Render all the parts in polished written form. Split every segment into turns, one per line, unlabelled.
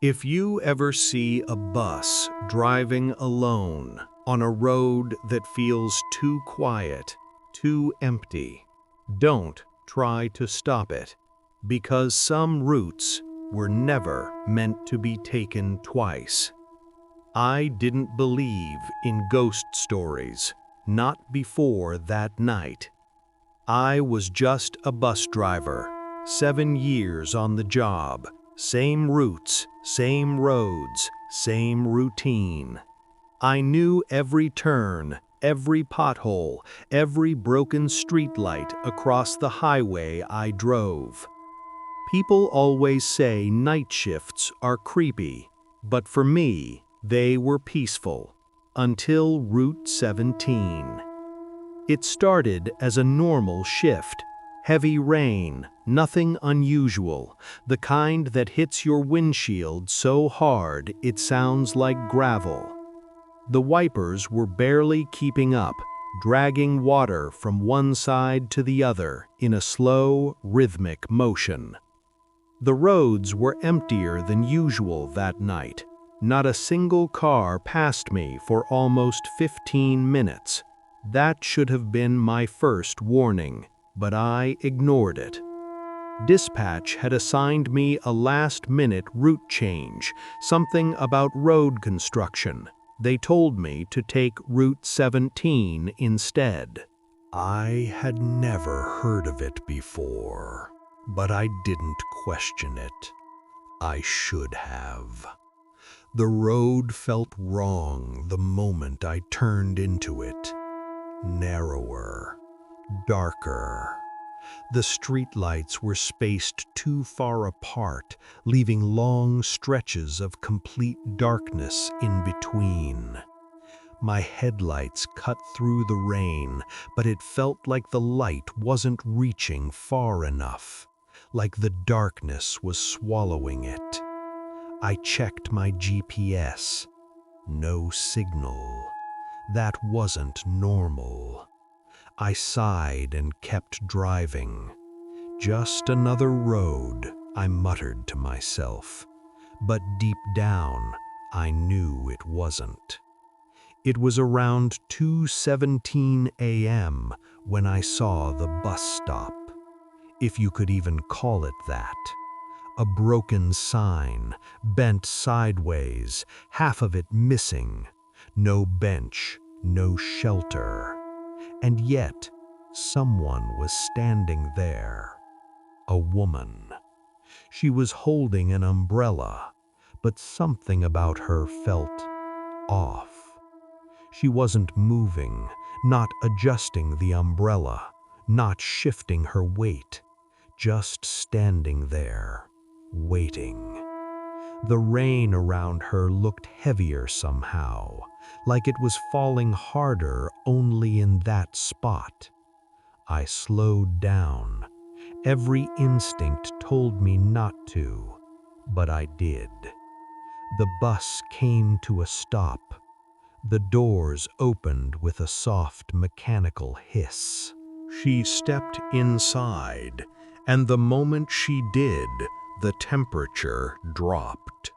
If you ever see a bus driving alone on a road that feels too quiet, too empty, don't try to stop it, because some routes were never meant to be taken twice. I didn't believe in ghost stories, not before that night. I was just a bus driver, 7 years on the job, same routes, same roads, same routine. I knew every turn, every pothole, every broken streetlight across the highway I drove. People always say night shifts are creepy, but for me, they were peaceful, until Route 17. It started as a normal shift. Heavy rain, nothing unusual, the kind that hits your windshield so hard it sounds like gravel. The wipers were barely keeping up, dragging water from one side to the other in a slow, rhythmic motion. The roads were emptier than usual that night. Not a single car passed me for almost 15 minutes. That should have been my first warning, but I ignored it. Dispatch had assigned me a last-minute route change, something about road construction. They told me to take Route 17 instead. I had never heard of it before, but I didn't question it. I should have. The road felt wrong the moment I turned into it. Narrower, darker. The streetlights were spaced too far apart, leaving long stretches of complete darkness in between. My headlights cut through the rain, but it felt like the light wasn't reaching far enough, like the darkness was swallowing it. I checked my GPS. No signal. That wasn't normal. I sighed and kept driving. Just another road, I muttered to myself. But deep down, I knew it wasn't. It was around 2:17 a.m. when I saw the bus stop, if you could even call it that. A broken sign, bent sideways, half of it missing. No bench, no shelter. And yet, someone was standing there. A woman. She was holding an umbrella, but something about her felt off. She wasn't moving, not adjusting the umbrella, not shifting her weight, just standing there, waiting. The rain around her looked heavier somehow, like it was falling harder only in that spot. I slowed down. Every instinct told me not to, but I did. The bus came to a stop. The doors opened with a soft mechanical hiss. She stepped inside, and the moment she did, the temperature dropped.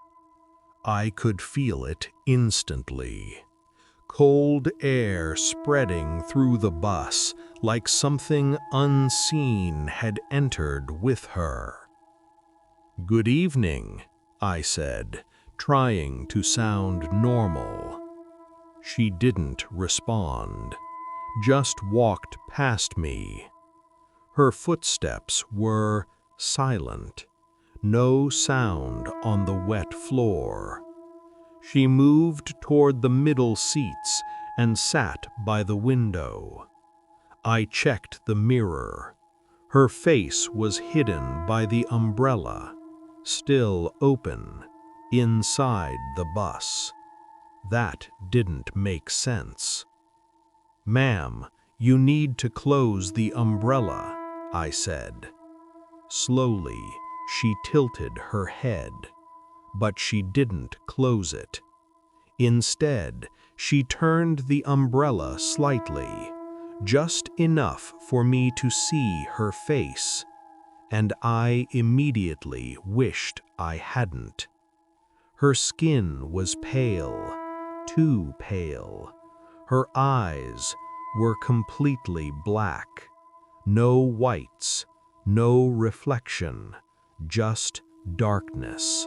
I could feel it instantly. Cold air spreading through the bus like something unseen had entered with her. "Good evening," I said, trying to sound normal. She didn't respond, just walked past me. Her footsteps were silent. No sound on the wet floor. She moved toward the middle seats and sat by the window. I checked the mirror. Her face was hidden by the umbrella, still open, inside the bus. That didn't make sense. "Ma'am, you need to close the umbrella," I said. Slowly, she tilted her head, but she didn't close it. Instead, she turned the umbrella slightly, just enough for me to see her face, and I immediately wished I hadn't. Her skin was pale, too pale. Her eyes were completely black. No whites, no reflection, just darkness.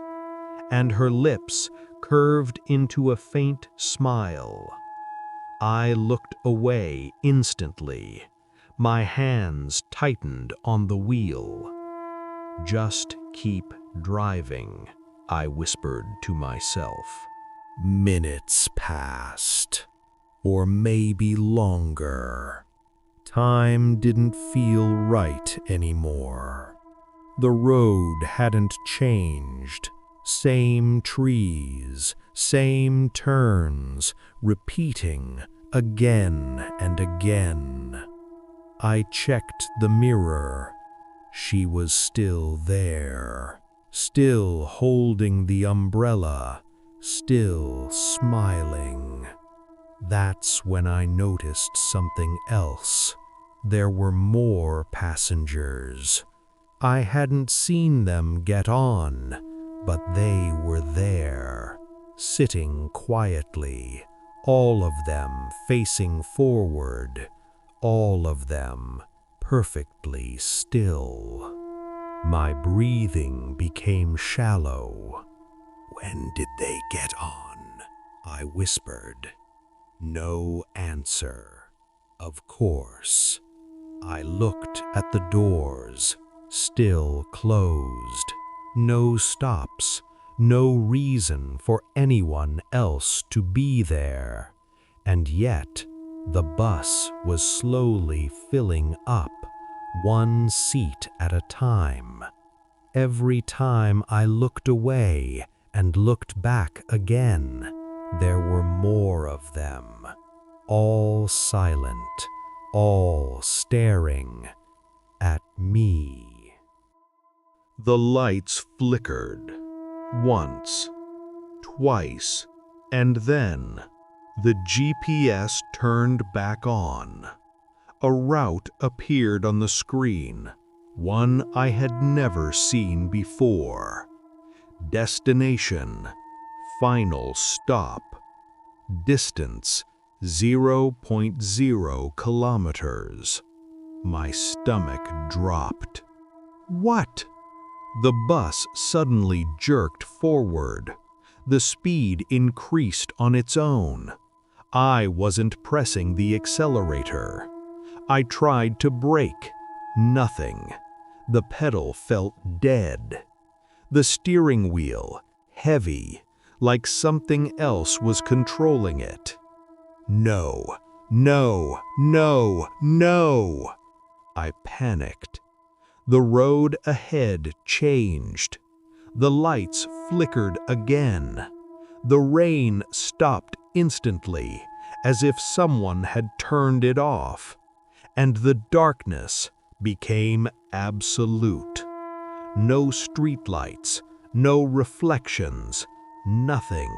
And her lips curved into a faint smile. I looked away instantly. My hands tightened on the wheel. "Just keep driving," I whispered to myself. Minutes passed, or maybe longer. Time didn't feel right anymore. The road hadn't changed. Same trees, same turns, repeating again and again. I checked the mirror. She was still there, still holding the umbrella, still smiling. That's when I noticed something else. There were more passengers. I hadn't seen them get on, but they were there, sitting quietly, all of them facing forward, all of them perfectly still. My breathing became shallow. "When did they get on?" I whispered. No answer. Of course. I looked at the doors, still closed. No stops, no reason for anyone else to be there. And yet, the bus was slowly filling up, one seat at a time. Every time I looked away and looked back again, there were more of them, all silent, all staring at me. The lights flickered, once, twice, and then the GPS turned back on. A route appeared on the screen, one I had never seen before. Destination, final stop. Distance, 0.0 kilometers. My stomach dropped. What? The bus suddenly jerked forward. The speed increased on its own. I wasn't pressing the accelerator. I tried to brake. Nothing. The pedal felt dead. The steering wheel, heavy, like something else was controlling it. No, no, no, no! I panicked. The road ahead changed. The lights flickered again. The rain stopped instantly, as if someone had turned it off. And the darkness became absolute. No streetlights, no reflections, nothing.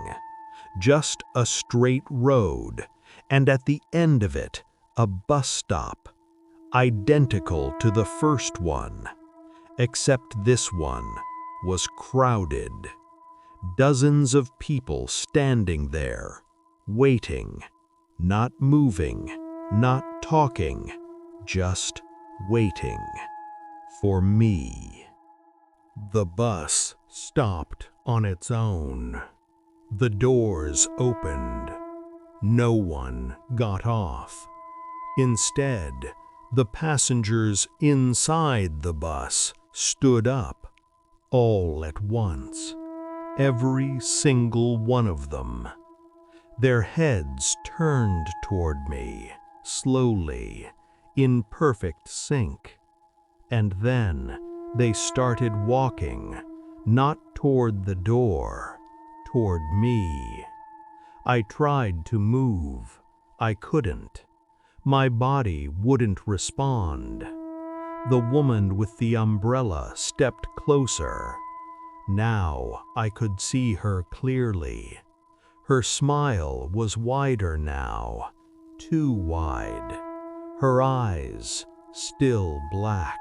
Just a straight road, and at the end of it, a bus stop, identical to the first one, except this one was crowded. Dozens of people standing there, waiting, not moving, not talking, just waiting for me. The bus stopped on its own. The doors opened. No one got off. Instead, the passengers inside the bus stood up, all at once, every single one of them. Their heads turned toward me, slowly, in perfect sync. And then they started walking, not toward the door, toward me. I tried to move. I couldn't. My body wouldn't respond. The woman with the umbrella stepped closer. Now I could see her clearly. Her smile was wider now, too wide. Her eyes still black.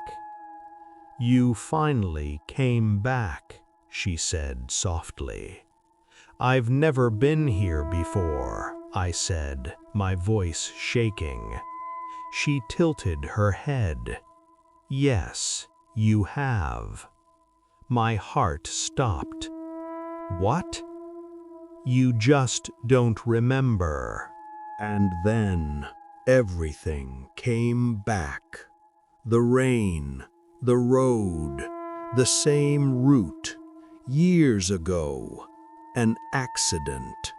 "You finally came back," she said softly. "I've never been here before," I said, my voice shaking. She tilted her head. "Yes, you have." My heart stopped. "What?" "You just don't remember." And then everything came back. The rain, the road, the same route, years ago, an accident.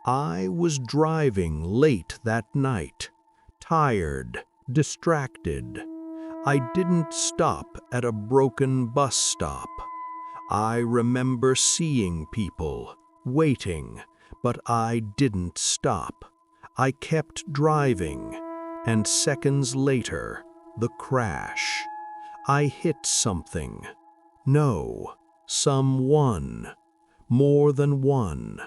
I was driving late that night, tired, distracted. I didn't stop at a broken bus stop. I remember seeing people, waiting, but I didn't stop. I kept driving, and seconds later, the crash. I hit something. No, someone. More than one.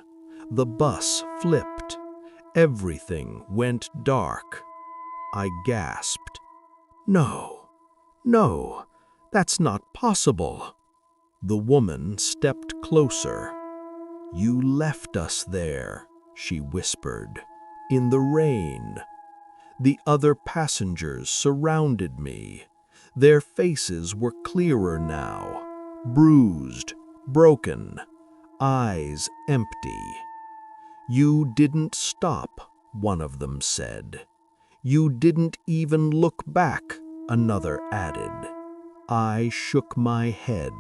The bus flipped. Everything went dark. I gasped. "No, no, that's not possible." The woman stepped closer. "You left us there," she whispered, "in the rain." The other passengers surrounded me. Their faces were clearer now, bruised, broken, eyes empty. "You didn't stop," one of them said. "You didn't even look back," another added. I shook my head.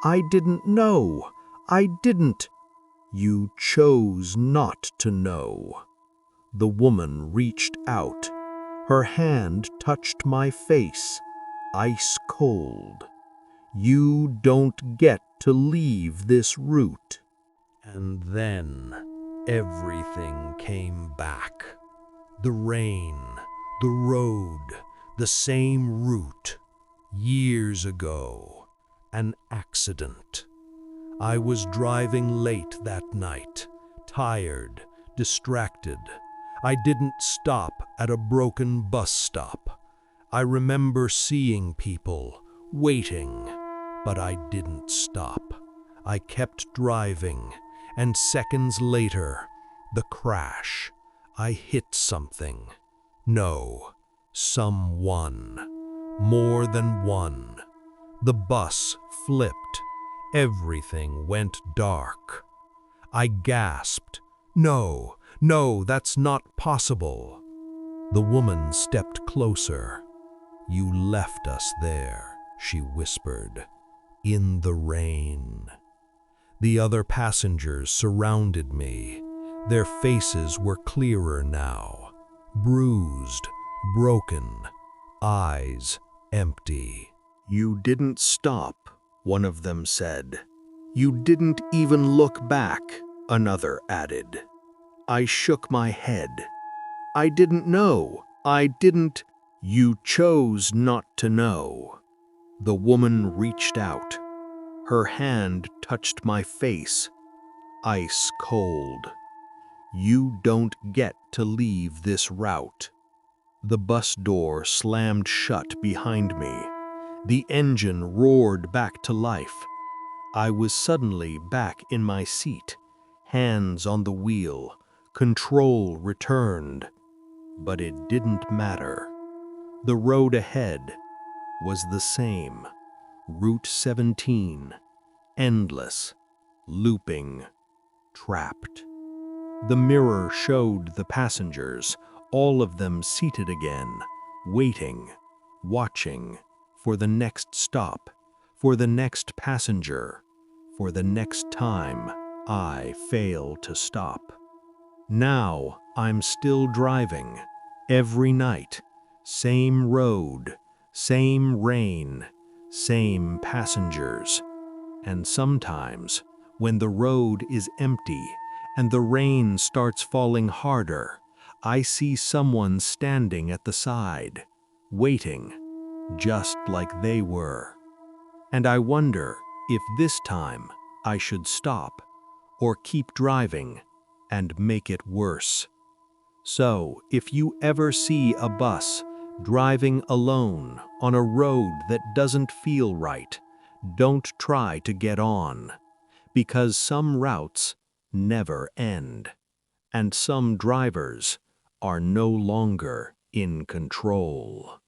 "I didn't know. I didn't." "You chose not to know." The woman reached out. Her hand touched my face, ice cold. "You don't get to leave this route." And then everything came back. The rain, the road, the same route. Years ago, an accident. I was driving late that night, tired, distracted. I didn't stop at a broken bus stop. I remember seeing people, waiting, but I didn't stop. I kept driving, and seconds later, the crash. I hit something. No, someone. More than one. The bus flipped. Everything went dark. I gasped. "No, no, that's not possible." The woman stepped closer. "You left us there," she whispered, "in the rain." The other passengers surrounded me. Their faces were clearer now, bruised, broken, eyes empty. "You didn't stop," one of them said. "You didn't even look back," another added. I shook my head. "I didn't know. I didn't." "You chose not to know." The woman reached out. Her hand touched my face, ice cold. "You don't get to leave this route." The bus door slammed shut behind me. The engine roared back to life. I was suddenly back in my seat, hands on the wheel, control returned. But it didn't matter. The road ahead was the same. Route 17, endless, looping, trapped. The mirror showed the passengers, all of them seated again, waiting, watching, for the next stop, for the next passenger, for the next time I fail to stop. Now I'm still driving, every night, same road, same rain, same passengers. And sometimes, when the road is empty and the rain starts falling harder, I see someone standing at the side, waiting, just like they were. And I wonder if this time I should stop or keep driving and make it worse. So, if you ever see a bus driving alone on a road that doesn't feel right, don't try to get on, because some routes never end, and some drivers are no longer in control.